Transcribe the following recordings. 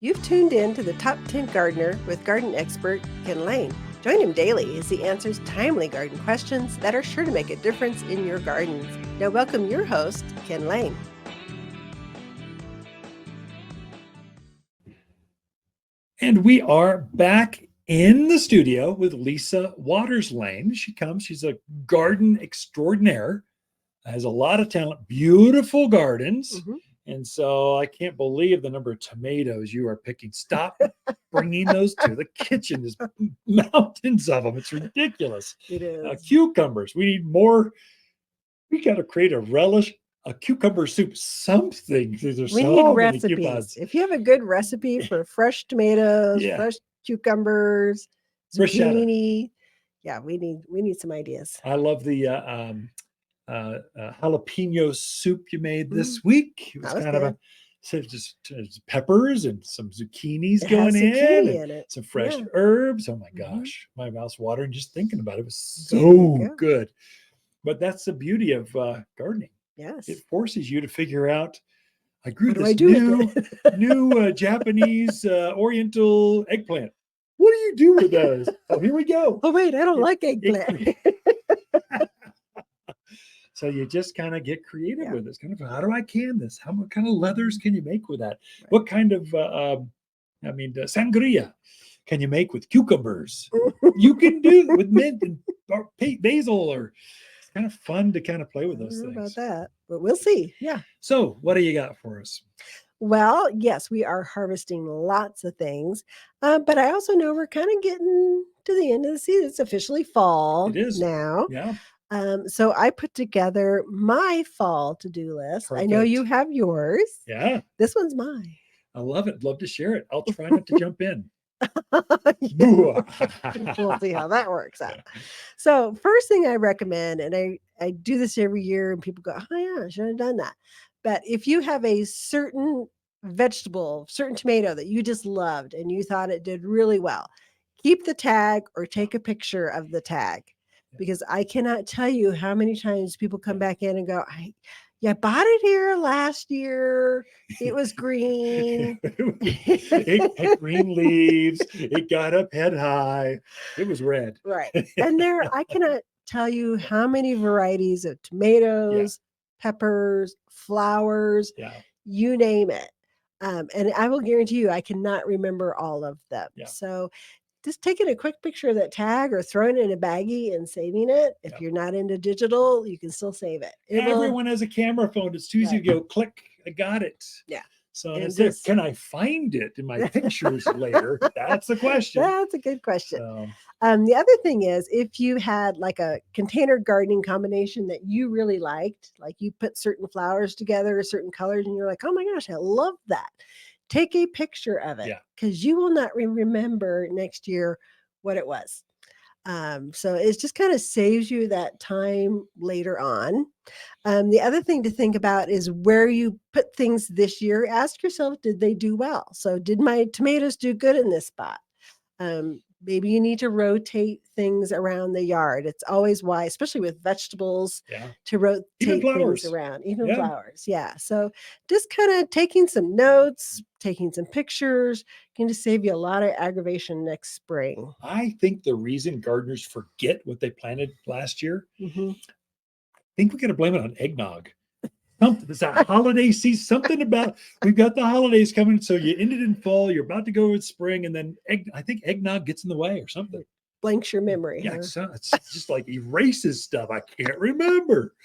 You've tuned in to the Top 10 Gardener with garden expert Ken Lain. Join him daily as he answers timely garden questions that are sure to make a difference in your gardens. Now, welcome your host, Ken Lain. And we are back in the studio with Lisa Waters-Lane. She's a garden extraordinaire, has a lot of talent, beautiful gardens. Mm-hmm. And so I can't believe the number of tomatoes you are picking. Stop bringing those to the kitchen. There's mountains of them. It's ridiculous. It is. Cucumbers. We need more. We got to create a relish, a cucumber soup, something. There's We so need many recipes. coupons. If you have a good recipe for fresh tomatoes, Yeah. fresh cucumbers, Bruschetta. zucchini, yeah, we need some ideas. I love the jalapeno soup you made this week. It was That was kind of good. just peppers and some zucchinis It going has in, zucchini and in it. some fresh Yeah. herbs. Oh my Mhm. gosh, my mouth's watering just thinking about it. It was There you so go. good. But that's the beauty of gardening. Yes. It forces you to figure out. I grew What do I this do with it? new Japanese Oriental eggplant. What do you do with those? Oh, here we go. Oh, wait, I don't like eggplant. So you just kind of get creative Yeah. with this. Kind of, how do I can this? What kind of leathers can you make with that? Right. What kind of, sangria can you make with cucumbers? You can do it with mint and basil, or it's kind of fun to kind of play with I don't those know about things. that, but we'll see. Yeah. So what do you got for us? Well, yes, we are harvesting lots of things, but I also know we're kind of getting to the end of the season. It's officially fall It is. now. Yeah. So I put together my fall to-do list. I know you Perfect. have yours. Yeah. This one's mine. I love it. Love to share it. I'll try not to jump in. Yeah. We'll see how that works out. So first thing I recommend, and I do this every year, and people go, "Oh yeah, I should have done that." But if you have a certain vegetable, certain tomato that you just loved and you thought it did really well, keep the tag or take a picture of the tag, because I cannot tell you how many times people come back in and go, "I bought it here last year. It was green." It had green leaves. It got up head high. It was red. Right. And I cannot tell you how many varieties of tomatoes, peppers, flowers, Yeah. you name it. And I will guarantee you, I cannot remember all of them. Yeah. So just taking a quick picture of that tag or throwing it in a baggie and saving it. If Yeah. you're not into digital, you can still save it. Everyone has a camera phone. It's too easy to go click. I got it. Yeah. So And instead of, just- can I find it in my pictures later? That's the question. That's a good question. So, The other thing is, if you had like a container gardening combination that you really liked, like you put certain flowers together, certain colors, and you're like, "Oh my gosh, I love that." Take a picture of it, Yeah. because you will not remember next year what it was. So it just kind of saves you that time later on. The other thing to think about is where you put things this year. Ask yourself, did they do well? So did my tomatoes do good in this spot? Maybe you need to rotate things around the yard. It's always wise, especially with vegetables, yeah. to rotate Even things flowers. around, even Yeah. flowers. Yeah. So just kind of taking some notes, taking some pictures can just save you a lot of aggravation next spring. I think the reason gardeners forget what they planted last year, Mhm. I think we got to blame it on eggnog. Something, it's that holiday season, something about, we've got the holidays coming. So you ended in fall, you're about to go with spring, and then I think eggnog gets in the way or something. Blanks your memory. Yeah, Huh? it's just like erases stuff. I can't remember.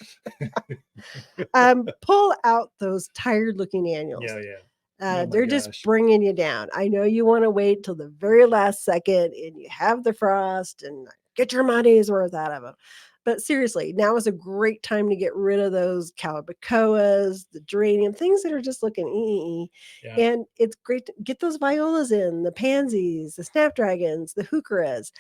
Pull out those tired looking annuals. Yeah, yeah. Oh my They're just gosh. bringing you down. I know you want to wait till the very last second and you have the frost and get your money's worth out of them. But seriously, now is a great time to get rid of those calabacoas, the geranium, things that are just looking Yeah. And it's great to get those violas in, the pansies, the snapdragons, the heucheras.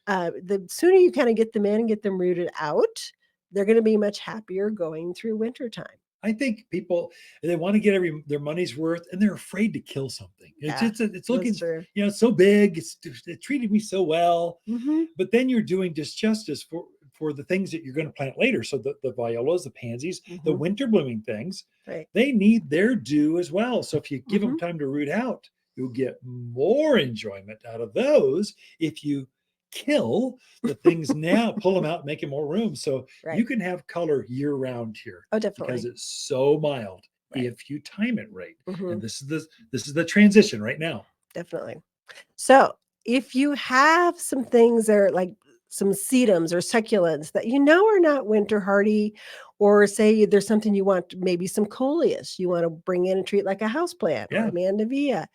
The sooner you kind of get them in and get them rooted out, they're going to be much happier going through wintertime. I think people, they want to get their money's worth, and they're afraid to kill something. It's Yeah, it's looking, that's true. it's so big. It treated me so well. Mhm. But then you're doing disjustice for the things that you're going to plant later. So the violas, the pansies, the Mhm. winter blooming things, Right. they need their due as well. So if you give them Mhm. time to root out, You'll get more enjoyment out of those if you kill the things now, pull them out, make more room. So you Right. can have color year round here Oh, because definitely. it's so mild Right. if you time it right. And Hmm. this is the transition right now. Definitely. So, if you have some things that are like some sedums or succulents that you know are not winter hardy, or say there's something you want, maybe some coleus you want to bring in and treat like a house plant or Yeah. a mandevilla,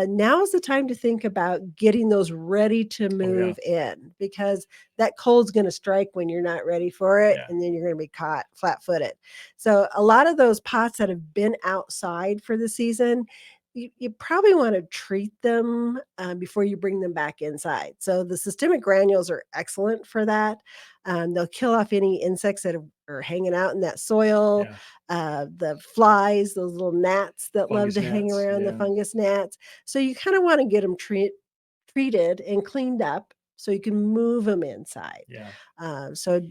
now is the time to think about getting those ready to Oh yeah. move in, because that cold's going to strike when you're not ready for it, Yeah. and then you're going to be caught flat-footed. So a lot of those pots that have been outside for the season, you probably want to treat them before you bring them back inside. So the systemic granules are excellent for that. They'll kill off any insects that are hanging out in that soil, Yeah. the flies, those little gnats that love Fungus to hang gnats. around, the Yeah. fungus gnats. So you kind of want to get them treated and cleaned up so you can move them inside. Yeah. So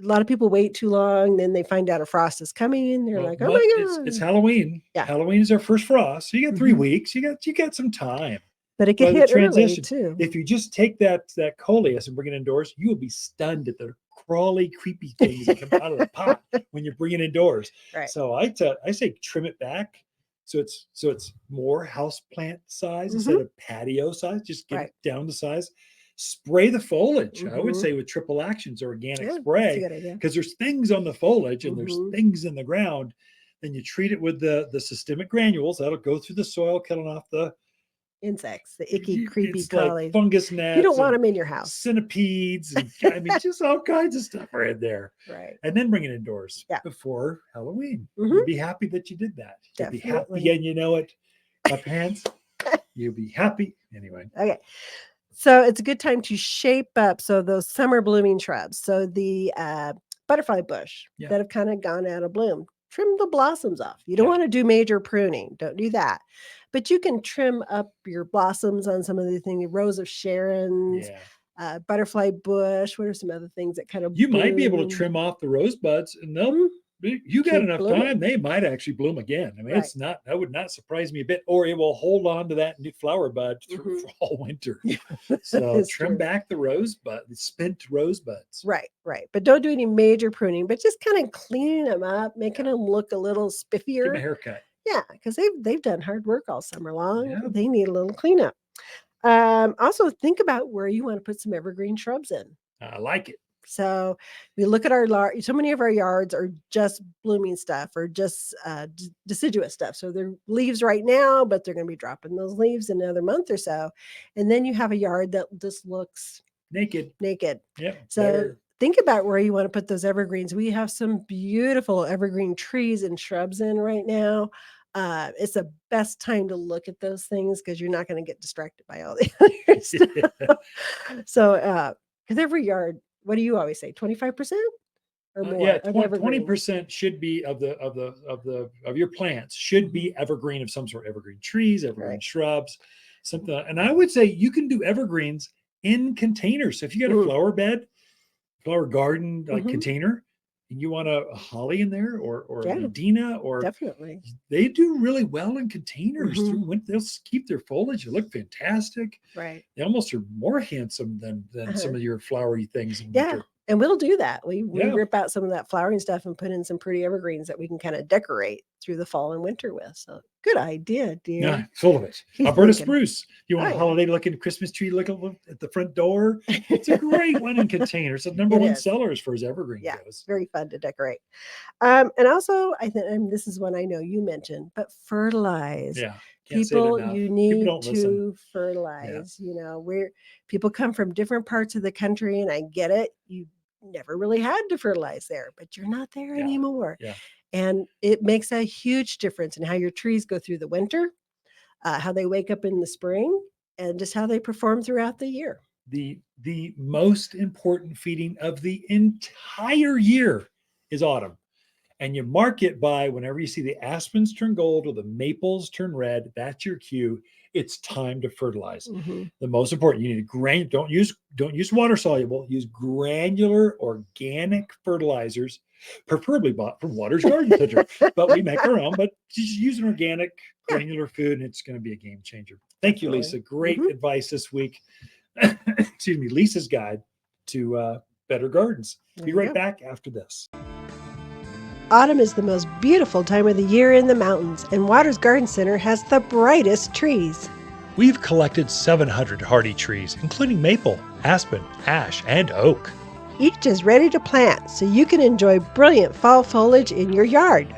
a lot of people wait too long, then they find out a frost is coming, and they're Well, like, "Oh my it's god!" Halloween. Yeah. Halloween is our first frost. So you got 3 Mhm. weeks. You got some time. But it could By the hit early transition, too. if you just take that coleus and bring it indoors, you will be stunned at the crawly, creepy things that come out of the pot when you bring it indoors. Right. So I say trim it back so it's more house plant size instead Mhm. of patio size. Just get it Right. down to size. Spray the foliage. I would Mhm. say with triple actions organic Yeah, that's a spray good idea. because there's things on the foliage and there's Mhm. things in the ground. Then you treat it with the systemic granules that'll go through the soil, killing off the Insects, the icky, creepy, it's like crawly. fungus You don't gnats want and them in your house. centipedes and I mean just all kinds of stuff are in there. Right. And then bring it indoors Yeah. before Halloween. You'll Mhm. be happy that you did that. You'll be happy Definitely. and you know it. Clap your hands. You'll be happy. Anyway. Okay. So it's a good time to shape up. So those summer blooming shrubs. So the butterfly bush Yeah. that have kind of gone out of bloom, trim the blossoms off. You don't Yeah. want to do major pruning. Don't do that. But you can trim up your blossoms on some of the things, rows of Sharons, Yeah. butterfly bush. What are some other things that kind of You might be able to bloom? trim off the rosebuds and they'll Mhm. you got Keep enough time, blooming. they might actually bloom again. I mean, Right. it's not that would not surprise me a bit, or it will hold on to that new flower bud through Mhm. fall winter. That So is trim true. back the rosebud, the spent rosebuds. Right, right. But don't do any major pruning, but just kind of cleaning them up, making Yeah. them look a little Give them a spiffier. haircut. Yeah, because they've done hard work all summer long. Yeah. They need a little cleanup. Also, think about where you want to put some evergreen shrubs in. I like it. So we look at so many of our yards are just blooming stuff or just deciduous stuff. So they're leaves right now, but they're going to be dropping those leaves in another month or so. And then you have a yard that just looks Naked. naked. Yep. So Better. think about where you want to put those evergreens. We have some beautiful evergreen trees and shrubs in right now. It's the best time to look at those things because you're not going to get distracted by all the other stuff. So, because every yard, what do you always say? 25% or Yeah, more of 20 evergreens? percent should be of your plants should Mhm. be evergreen of some sort. Evergreen trees, evergreen Right. shrubs, something. And I would say you can do evergreens in containers. So if you got a Mm. flower bed, flower garden like Mhm. container, and you want a holly in there or a Yeah, lindina, or definitely. they do really well in containers Mhm. through winter. They'll keep their foliage. They look fantastic. Right. They almost are more handsome than Uh-huh. some of your flowery things in Yeah, winter. and we'll do that. We Yeah. rip out some of that flowering stuff and put in some pretty evergreens that we can kinda decorate through the fall and winter with, so good idea, Yeah, dear. full of it. He's Alberta thinking. spruce. You Oh, want a yeah. holiday-looking Christmas tree looking at the front door? It's a great one in containers. The number It one is. seller as far as evergreen Yeah, goes. very fun to decorate. And also, I think, and this is one I know you mentioned, but fertilize. Yeah, can't say it People, enough. you People need don't listen. to Yeah, fertilize. Where people come from different parts of the country, and I get it. You never really had to fertilize there, but you're not there yeah, anymore. yeah. And it makes a huge difference in how your trees go through the winter, how they wake up in the spring, and just how they perform throughout the year. The most important feeding of the entire year is autumn. And you mark it by whenever you see the aspens turn gold or the maples turn red, that's your cue. It's time to fertilize. Mhm. The most important, you need don't use water soluble, use granular organic fertilizers preferably bought from Waters Garden Center. But we make our own, but just use an organic, granular food, and it's going to be a game changer. Thank you, Lisa. Great advice this week. Excuse me, Lisa's guide to better gardens. Be right back after this. Autumn is the most beautiful time of the year in the mountains, and Waters Garden Center has the brightest trees. We've collected 700 hardy trees, including maple, aspen, ash, and oak. Each is ready to plant, so you can enjoy brilliant fall foliage in your yard.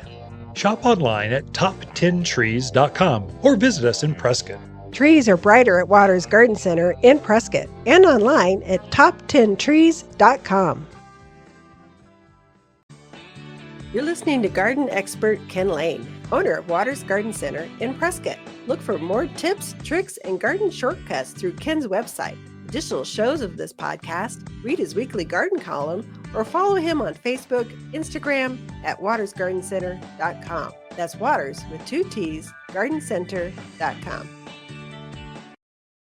Shop online at top10trees.com or visit us in Prescott. Trees are brighter at Waters Garden Center in Prescott and online at top10trees.com. You're listening to garden expert Ken Lain, owner of Waters Garden Center in Prescott. Look for more tips, tricks, and garden shortcuts through Ken's website. Additional shows of this podcast, read his weekly garden column, or follow him on Facebook, Instagram at watersgardencenter.com. That's Waters with 2 T's, gardencenter.com.